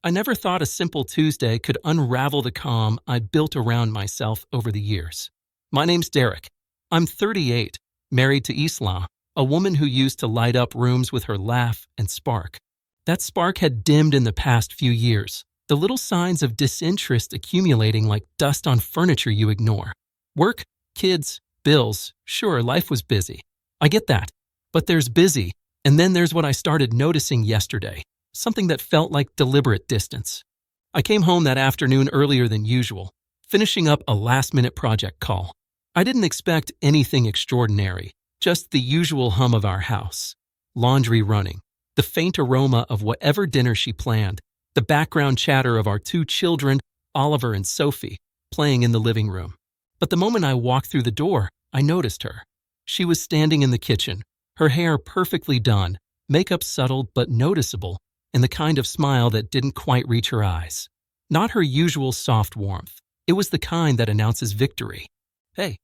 I never thought a simple Tuesday could unravel the calm I'd built around myself over the years. My name's Derek. I'm 38, married to Isla, a woman who used to light up rooms with her laugh and spark. That spark had dimmed in the past few years, the little signs of disinterest accumulating like dust on furniture you ignore. Work, kids, bills, sure, life was busy. I get that. But there's busy, and then there's what I started noticing yesterday. Something that felt like deliberate distance. I came home that afternoon earlier than usual, finishing up a last-minute project call. I didn't expect anything extraordinary, just the usual hum of our house. Laundry running, the faint aroma of whatever dinner she planned, the background chatter of our two children, Oliver and Sophie, playing in the living room. But the moment I walked through the door, I noticed her. She was standing in the kitchen, her hair perfectly done, makeup subtle but noticeable, and the kind of smile that didn't quite reach her eyes. Not her usual soft warmth. It was the kind that announces victory. "Hey,"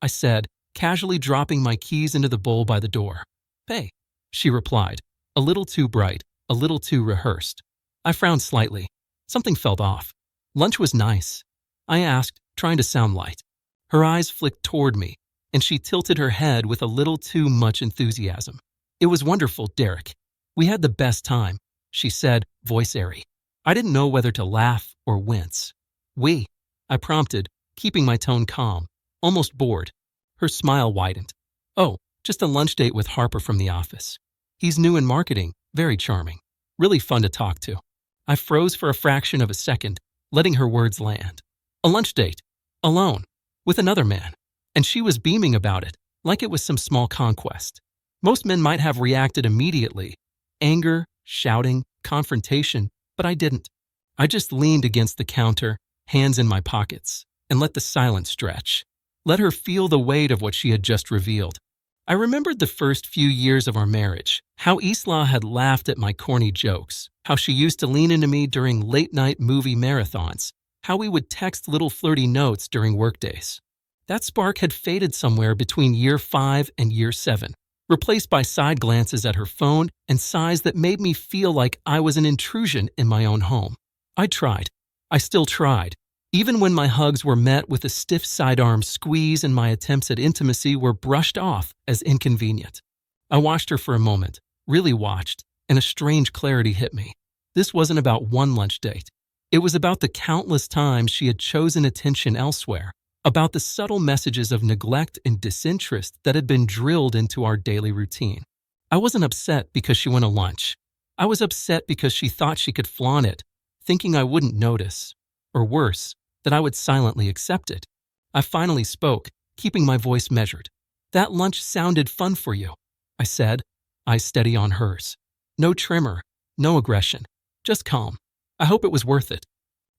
I said, casually dropping my keys into the bowl by the door. "Hey," she replied, a little too bright, a little too rehearsed. I frowned slightly. Something felt off. "Lunch was nice," I asked, trying to sound light. Her eyes flicked toward me, and she tilted her head with a little too much enthusiasm. "It was wonderful, Derek. We had the best time," she said, voice airy. I didn't know whether to laugh or wince. "We," I prompted, keeping my tone calm, almost bored. Her smile widened. "Oh, just a lunch date with Harper from the office. He's new in marketing, very charming, really fun to talk to." I froze for a fraction of a second, letting her words land. A lunch date, alone, with another man. And she was beaming about it, like it was some small conquest. Most men might have reacted immediately. Anger, shouting, confrontation, but I didn't. I just leaned against the counter, hands in my pockets, and let the silence stretch. Let her feel the weight of what she had just revealed. I remembered the first few years of our marriage, how Isla had laughed at my corny jokes, how she used to lean into me during late-night movie marathons, how we would text little flirty notes during workdays. That spark had faded somewhere between year 5 and year 7, replaced by side glances at her phone and sighs that made me feel like I was an intrusion in my own home. I tried. I still tried. Even when my hugs were met with a stiff sidearm squeeze and my attempts at intimacy were brushed off as inconvenient. I watched her for a moment, really watched, and a strange clarity hit me. This wasn't about one lunch date. It was about the countless times she had chosen attention elsewhere, about the subtle messages of neglect and disinterest that had been drilled into our daily routine. I wasn't upset because she went to lunch. I was upset because she thought she could flaunt it, thinking I wouldn't notice, or worse, that I would silently accept it. I finally spoke, keeping my voice measured. "That lunch sounded fun for you," I said, eyes steady on hers. No tremor, no aggression, just calm. "I hope it was worth it."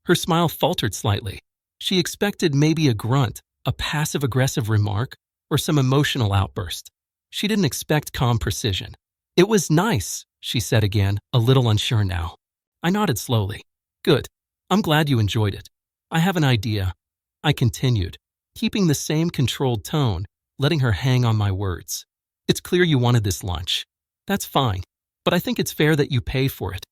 Her smile faltered slightly. She expected maybe a grunt, a passive-aggressive remark, or some emotional outburst. She didn't expect calm precision. "It was nice," she said again, a little unsure now. I nodded slowly. "Good. I'm glad you enjoyed it. I have an idea," I continued, keeping the same controlled tone, letting her hang on my words. "It's clear you wanted this lunch. That's fine, but I think it's fair that you pay for it."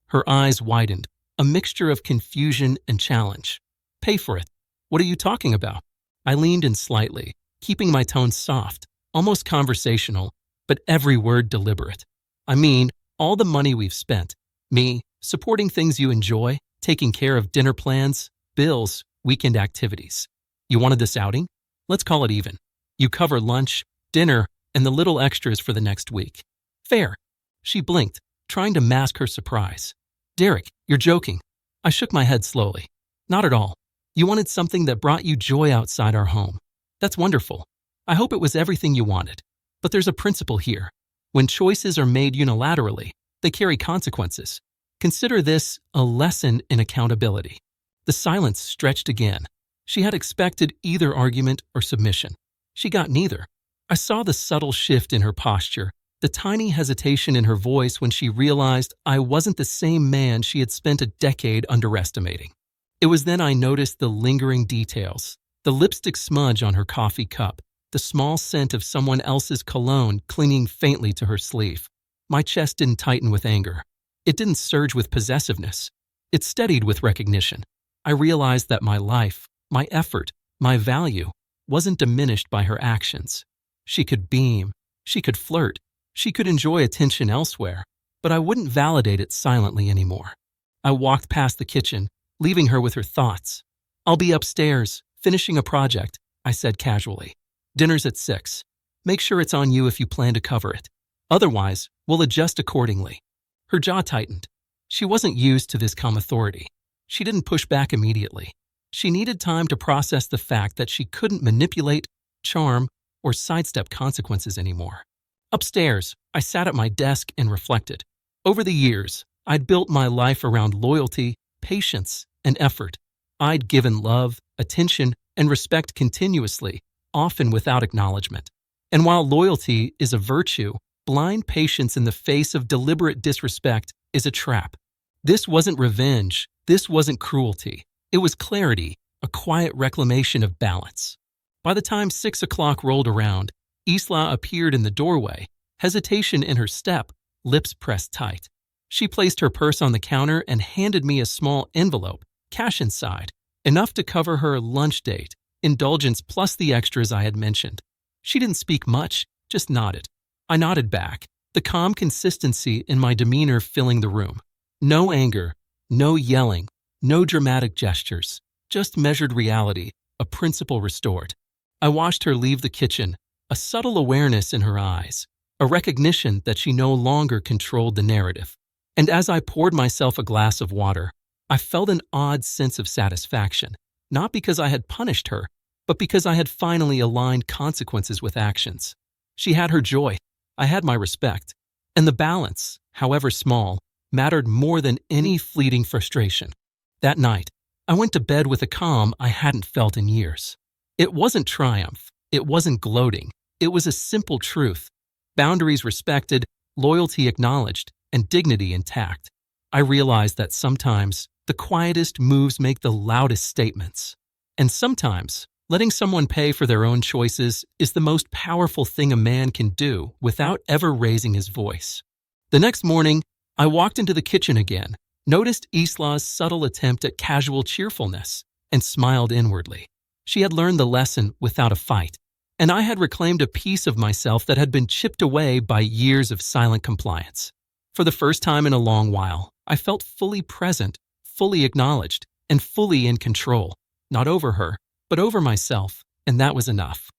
Her eyes widened, a mixture of confusion and challenge. "Pay for it? What are you talking about?" I leaned in slightly, keeping my tone soft, almost conversational, but every word deliberate. "I mean, all the money we've spent, me, supporting things you enjoy, taking care of dinner plans, bills, weekend activities. You wanted this outing? Let's call it even. You cover lunch, dinner, and the little extras for the next week. Fair." She blinked, trying to mask her surprise. "Derek, you're joking." I shook my head slowly. "Not at all. You wanted something that brought you joy outside our home. That's wonderful. I hope it was everything you wanted. But there's a principle here. When choices are made unilaterally, they carry consequences. Consider this a lesson in accountability." The silence stretched again. She had expected either argument or submission. She got neither. I saw the subtle shift in her posture, the tiny hesitation in her voice when she realized I wasn't the same man she had spent a decade underestimating. It was then I noticed the lingering details, the lipstick smudge on her coffee cup, the small scent of someone else's cologne clinging faintly to her sleeve. My chest didn't tighten with anger. It didn't surge with possessiveness. It steadied with recognition. I realized that my life, my effort, my value wasn't diminished by her actions. She could beam, she could flirt, she could enjoy attention elsewhere, but I wouldn't validate it silently anymore. I walked past the kitchen, leaving her with her thoughts. "I'll be upstairs, finishing a project," I said casually. "Dinner's at 6. Make sure it's on you if you plan to cover it. Otherwise, we'll adjust accordingly." Her jaw tightened. She wasn't used to this calm authority. She didn't push back immediately. She needed time to process the fact that she couldn't manipulate, charm, or sidestep consequences anymore. Upstairs, I sat at my desk and reflected. Over the years, I'd built my life around loyalty, patience, and effort. I'd given love, attention, and respect continuously, often without acknowledgement. And while loyalty is a virtue, blind patience in the face of deliberate disrespect is a trap. This wasn't revenge. This wasn't cruelty. It was clarity, a quiet reclamation of balance. By the time 6 o'clock rolled around, Isla appeared in the doorway, hesitation in her step, lips pressed tight. She placed her purse on the counter and handed me a small envelope, cash inside, enough to cover her lunch date, indulgence plus the extras I had mentioned. She didn't speak much, just nodded. I nodded back, the calm consistency in my demeanor filling the room. No anger, no yelling, no dramatic gestures, just measured reality, a principle restored. I watched her leave the kitchen, a subtle awareness in her eyes, a recognition that she no longer controlled the narrative. And as I poured myself a glass of water, I felt an odd sense of satisfaction, not because I had punished her, but because I had finally aligned consequences with actions. She had her joy, I had my respect, and the balance, however small, mattered more than any fleeting frustration. That night, I went to bed with a calm I hadn't felt in years. It wasn't triumph, it wasn't gloating, it was a simple truth. Boundaries respected, loyalty acknowledged, and dignity intact. I realized that sometimes the quietest moves make the loudest statements. And sometimes, letting someone pay for their own choices is the most powerful thing a man can do without ever raising his voice. The next morning, I walked into the kitchen again, noticed Isla's subtle attempt at casual cheerfulness, and smiled inwardly. She had learned the lesson without a fight, and I had reclaimed a piece of myself that had been chipped away by years of silent compliance. For the first time in a long while, I felt fully present, fully acknowledged, and fully in control, not over her, but over myself, and that was enough.